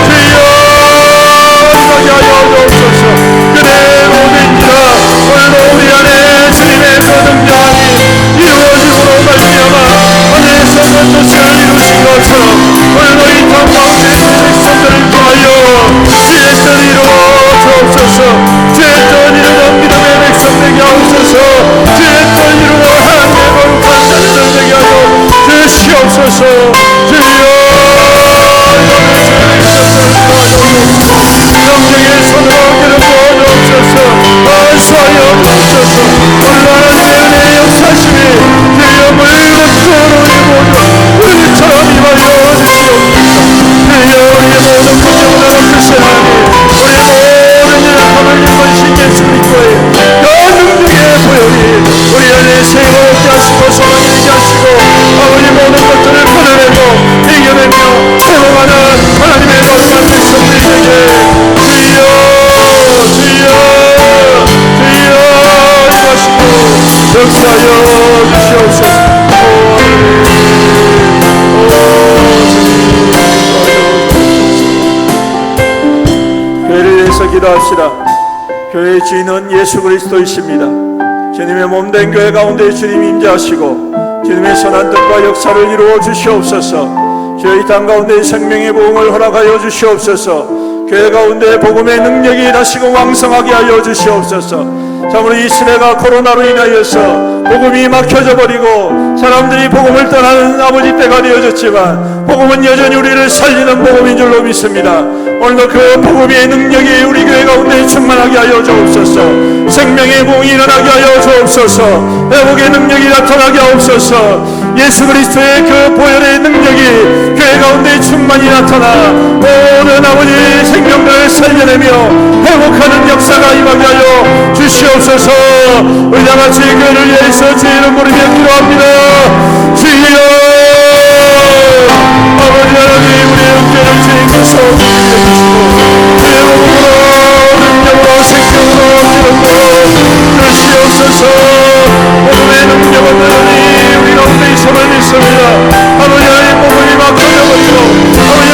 주여 임하게 하여 주옵소서. 그대로 된지라 오늘도 우리 안에 주님의 그 능력이 이루어짐으로 말미암아 하늘에서 전도체를 이루신 것처럼 오늘도 이 땅 가운데 백성들을 통하여 주의 뜻을 이루어 주옵소서. 주의 뜻을 이루는 믿음의 백성 되게 하옵소서. 주의 뜻을 이루어 하나님의 거룩한 자녀들 되게 하여 주시옵소서. 주여, 영적의 손으로 기름 부어 주옵소서. 안수하여 주옵소서. 오늘 하나님의 은혜의 역사심이 주여 물고 주어로 이루어져 우리처럼 임하여 주시옵소서. 주여, 우리의 모든 문제보다 높으신 하나님, 우리의 모든 연약함을 입으신 예수 그리스도의 그 능력의 보혈이 우리 안에 세고 없게 하시고 소망이 되게 하시고 아버지 모든 것들을 끊어내고 이겨내며 회복하는 하나님의 거룩한 백성들이 되게 주여, 주여, 주여 임하시고 역사하여 주시옵소서. 교회를 위해서 기도합시다. 교회의 주인은 예수 그리스도이십니다. 주님의 몸된 교회 가운데 주님 임재하시고 주님의 선한 뜻과 역사를 이루어 주시옵소서. 주여, 이 땅 가운데 생명의 복음을 허락하여 주시옵소서. 교회 가운데 복음의 능력이 일하시고 왕성하게 하여 주시옵소서. 참으로 이 시대가 코로나로 인하여서 복음이 막혀져 버리고 사람들이 복음을 떠나는 아버지 때가 되어졌지만 복음은 여전히 우리를 살리는 복음인 줄로 믿습니다. 오늘도 그 복음의 능력이 우리 교회 가운데 충만하게 하여 주옵소서. 생명의 복음이 일어나게 하여 주옵소서. 회복의 능력이 나타나게 하옵소서. 예수 그리스도의 그 보혈의 능력이 교회 가운데 충만히 나타나 모든 아버지 생명들을 살려내며 회복하는 역사가 임하게 하여 주시옵소서. 우리 다같이 교회를 위해서 주의 이름 부르며 기도합니다. 주여, 아버지 하나님, 우리의 육체를 주님께서 주시고 주의 복음으로 능력으로 생명으로 기름으로 주시옵소서. 복음의 능력은 여전히 우리 가운데 있음을 믿습니다. 아버지 하나님, 복음이 막혀져 버리고 아버지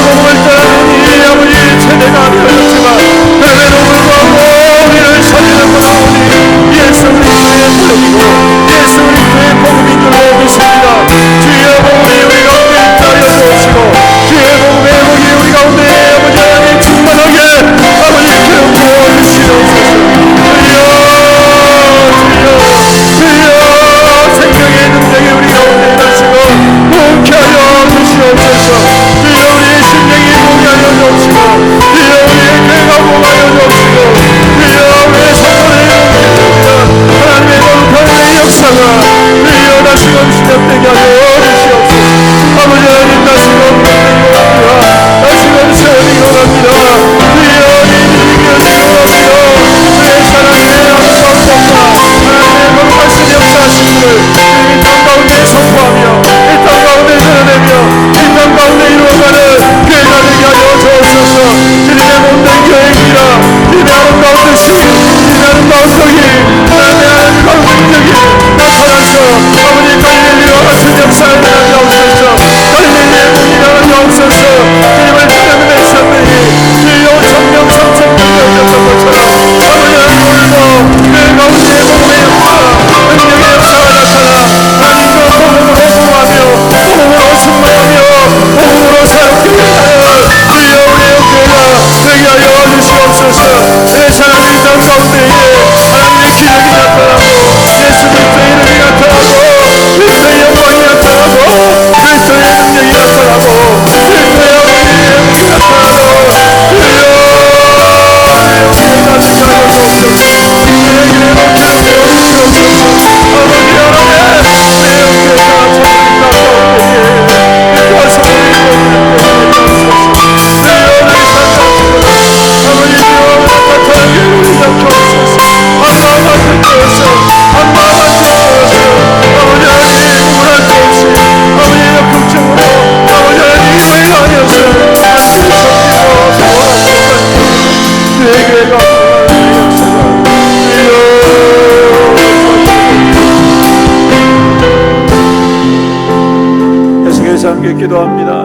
기도합니다.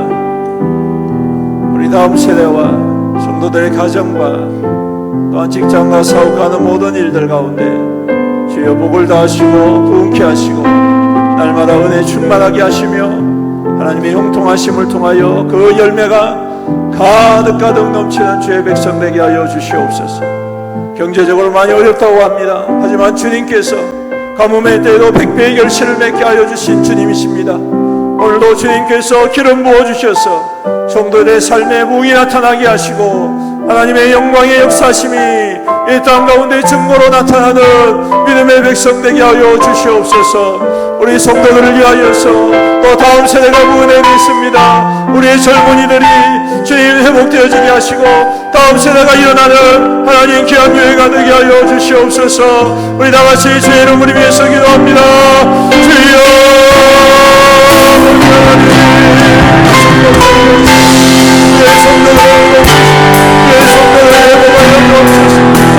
우리 다음 세대와 성도들의 가정과 또한 직장과 사업하는 모든 일들 가운데 주여 복을 다하시고 부흥케 하시고 날마다 은혜 충만하게 하시며 하나님의 형통하심을 통하여 그 열매가 가득 넘치는 주의 백성 되게 하여 주시옵소서. 경제적으로 많이 어렵다고 합니다. 하지만 주님께서 가뭄의 때에도 백배의 결실을 맺게 하여 주신 주님이십니다. 오늘도 주님께서 기름 부어주셔서 성도들의 삶에 부흥이 나타나게 하시고 하나님의 영광의 역사심이 이 땅 가운데 증거로 나타나는 믿음의 백성 되게 하여 주시옵소서. 우리 성도들을 위하여서 또 다음 세대가 부흥에 있습니다. 우리의 젊은이들이 주님 회복되어지게 하시고 다음 세대가 일어나는 하나님 귀한 교회가 되게 하여 주시옵소서. 우리 다같이 주의 이름을 위해서 기도합니다. 주여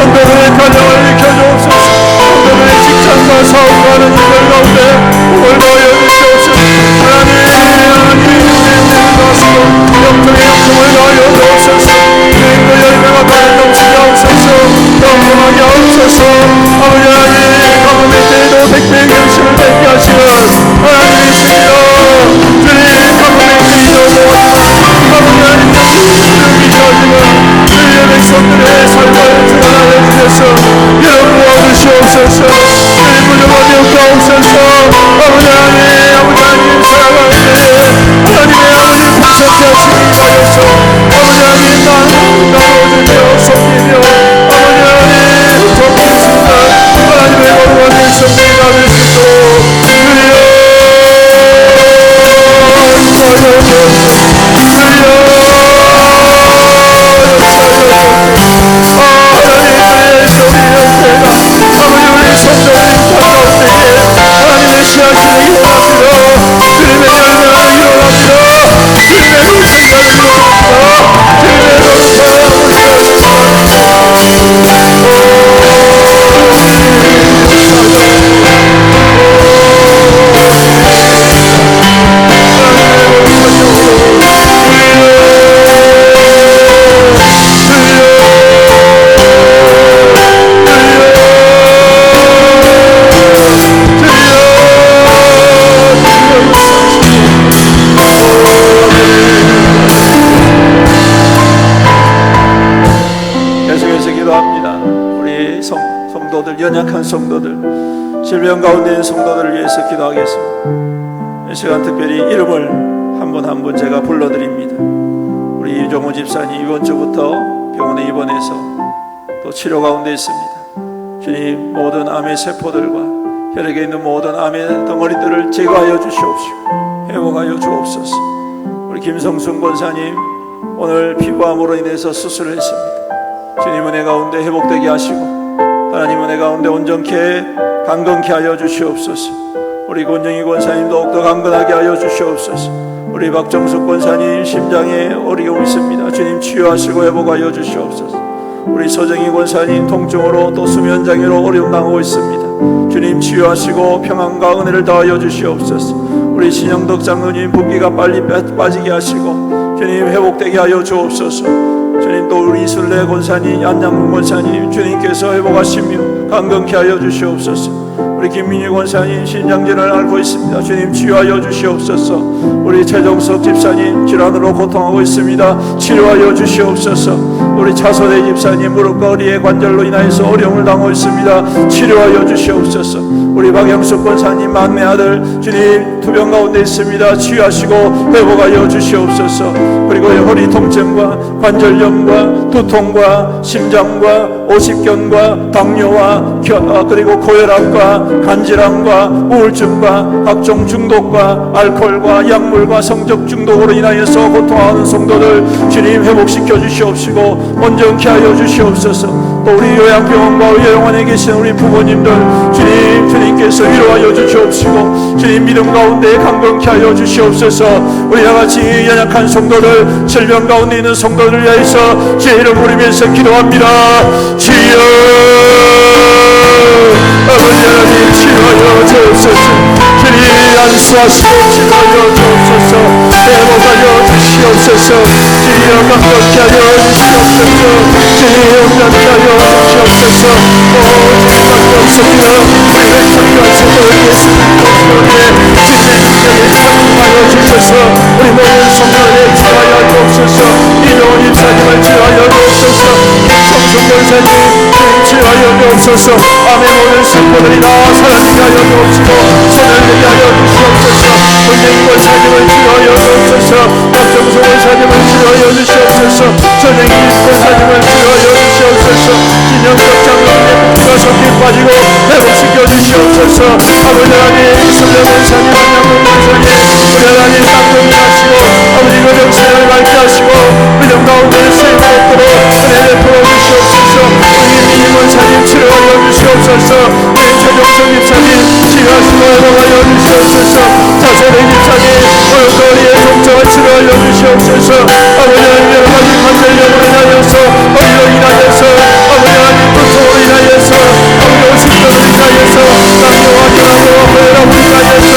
성도들의 가정을 지켜주옵소서. 성도들의 직장과 사업하는 이들 가운데 복을 더하여 주시옵소서. 하나님 영통의 영통을 더하여 주옵소서. 주님도 열매가 많이 넘치게 하옵소서. 영통하게 하옵소서. 아버지 하나님 가뭄의 때에도 백배의 결실을 맺게 하시는 하나님이십니다. 주님 가뭄의 때에도 아버지 하나님 주의 백성들의 삶을 주관하여 주셔서 이름 부어주시옵소서. 주님 부족함이 없게 하옵소서. 아버지 하나님 살아가는데 하나님의 아버지 풍성케 하시기 하여서 아버지 하나님 나눠주며 섬기며 아버지 하나님 섬기는 순간 하나님의 거룩한 백성들이 나를 수 있도록 연약한 성도들, 질병 가운데 있는 성도들을 위해서 기도하겠습니다. 이 시간 특별히 이름을 한 분 한 분 제가 불러드립니다. 우리 이종호 집사님 이번 주부터 병원에 입원해서 또 치료 가운데 있습니다. 주님 모든 암의 세포들과 혈액에 있는 모든 암의 덩어리들을 제거하여 주시옵시고 회복하여 주옵소서. 우리 김성순 권사님 오늘 피부암으로 인해서 수술을 했습니다. 주님 은혜 가운데 회복되게 하시고 하나님 은혜 가운데 온전케 강건케 하여 주시옵소서. 우리 권정희 권사님 더욱더 강건하게 하여 주시옵소서. 우리 박정숙 권사님 심장에 어려움이 있습니다. 주님 치유하시고 회복하여 주시옵소서. 우리 서정희 권사님 통증으로 또 수면장애로 어려움 당하고 있습니다. 주님 치유하시고 평안과 은혜를 더하여 주시옵소서. 우리 신영덕 장로님 붓기가 빨리 빠지게 하시고 주님 회복되게 하여 주옵소서. 주님 또 우리 이순례 권사님 안양문 권사님 주님께서 회복하시며 강건케 하여 주시옵소서. 우리 김민희 권사님 신장질환을 앓고 있습니다. 주님 치유하여 주시옵소서. 우리 최정석 집사님 질환으로 고통하고 있습니다. 치료하여 주시옵소서. 우리 차선혜 집사님 무릎과 허리의 관절로 인하여서 어려움을 당하고 있습니다. 치료하여 주시옵소서. 우리 박영숙 권사님 막내 아들 주님 투병 가운데 있습니다. 치유하시고 회복하여 주시옵소서. 그리고 허리 통증과 관절염과 두통과 심장과 오십견과 당뇨와 그리고 고혈압과 간질환과 우울증과 각종 중독과 알코올과 약물과 성적 중독으로 인하여서 고통하는 성도들 주님 회복시켜 주시옵시고 온전케 하여 주시옵소서. 또 우리 요양병원과 요양원에 계신 우리 부모님들 주님께서 위로하여 주시옵시고 주님 믿음 가운데 강건케 하여 주시옵소서. 우리 다같이 연약한 성도들 질병 가운데 있는 성도들을 위하여서 주의 이름 부르면서 기도합니다. 주여 아버지 하나님 치료하여 주옵소서. 주님 안수하시고 치료하여 주옵소서. 회복하여 주시옵소서. 주여 감격케 하여 주시옵소서. 주여 온전케 하여 주시옵소서. 오 주님밖에 없습니다. 우리 백성과 제도 예수님 그리스도의 주님의 능력에 참여하여 주셔서 우리 모든 성도를 치료하여 주옵소서. 이동훈 임사님을 치료하여 주옵소서. 김성순 권사님 치료하여 주옵소서. 아멘. 모든 성도들이 다 사랑하게 하여 주옵시고 손을 내게 하여 주시옵소서. 은행 권사님을 치료하여 주옵소서. 박정수 권사님을 치료하여 주시옵소서. 전행기 권사님을 치료하여 주시옵소서. 진영석 장로님의 복부가 속히 빠지고 회복시켜 주시옵소서. 아버지 하나님 이성령 권사님 안양문 권사님 우리 하나님 쌍둥이 하시고 아버지 거정 생활을 밝게 하시고 의정 가운데 쓰임을 얻도록 은혜 베풀어 주시옵소서. 우리 민희 권사님 치료하여 주시옵소서. 우리 최종석 집사님 치료하시고 회복하여 주시옵소서. 자세대 집사님 오늘거리의 종정을 치료하여 주시옵소서. 아버지 하나님 여러가지 관절염으로 인하여서 어리로 인하여서 아버지 하나님 고통으로 인하여서 아버지 오십도로 인하여서 남녀와 결혼으로 회라로 인하여서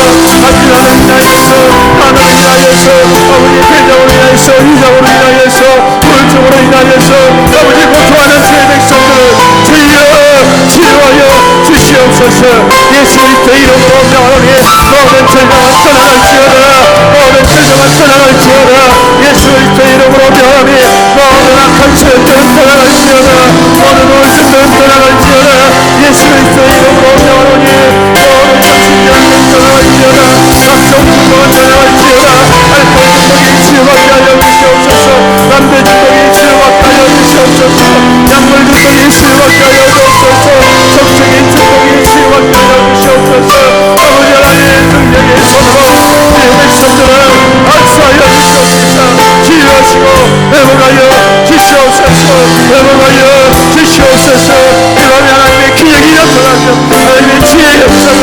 아기라로 인하여서 하나로 인하여서 아버지 대장으로 인하여서 위장으로 인하여서 물증으로 인하여서 아버지 고통하는 새 백성들을 주여 치료하여 주시옵소서. 예수 그리스도의 이름으로 명하노니 모든 질병은 떠나갈지어다. 모든 질병은 떠나갈지어다. 예수 그리스도의 이름으로 명하노니 모든 악한 체험들은 떠나갈지어다. 모든 우울증들은 떠나갈지어다. 예수 그리스도의 이름으로 명하노니 모든 정신병은 떠나갈지어다. 각종 중독은 떠나갈지어다. 알코올 중독이 치유받게 하여 주시옵소서. 담배 중독이 치유받게 하여 주시옵소서. 약물 중독이 치유받게 하여 주옵소서. 정적인 중독이 치유받게 하여 주시옵소서. 아버지 하나님 능력의 손으로 이 백성들을 안수하여 주시옵소서. 치유하시고 회복하여 주시옵소서. 회복하여 주시옵소서. 그러면 하나님의 기적이 나타나며 하나님의 지혜의 역사를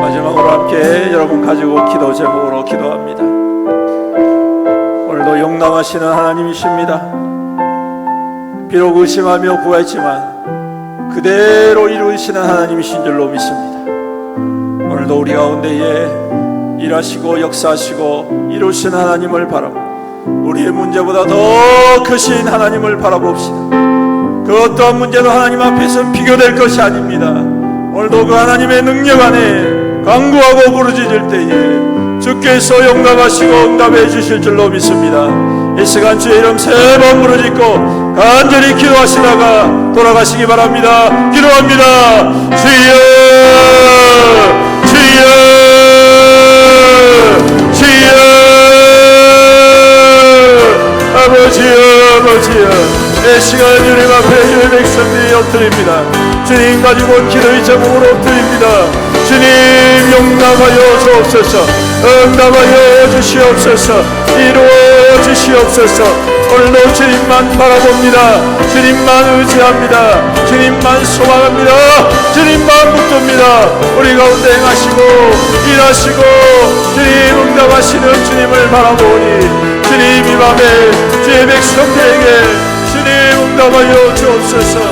마지막으로 함께 여러분 가지고 기도 제목으로 기도합니다. 오늘도 용납하시는 하나님이십니다. 비록 의심하며 구했지만 그대로 이루시는 하나님이신 줄로 믿습니다. 오늘도 우리 가운데에 일하시고 역사하시고 이루시는 하나님을 바라보 우리의 문제보다 더 크신 하나님을 바라봅시다. 그 어떠한 문제도 하나님 앞에서는 비교될 것이 아닙니다. 오늘도 그 하나님의 능력 안에 간구하고 부르짖을 때에 주께서 용납하시고 응답해 주실 줄로 믿습니다. 이 시간 주의 이름 세 번 부르짖고 간절히 기도하시다가 돌아가시기 바랍니다. 기도합니다. 주여 주여 주여 아버지여 아버지여 이 시간 주님 앞에 주의 백성들이 엎드립니다. 주님 가지고 기도의 제목으로 엎드립니다. 주님 용납하여 주옵소서. 응답하여 주시옵소서. 이루어 주시옵소서. 오늘도 주님만 바라봅니다. 주님만 의지합니다. 주님만 소망합니다. 주님만 붙듭니다. 우리 가운데 행하시고 일하시고 주님 응답하시는 주님을 바라보니 주님 이 밤에 주의 백성들에게 주님 응답하여 주옵소서.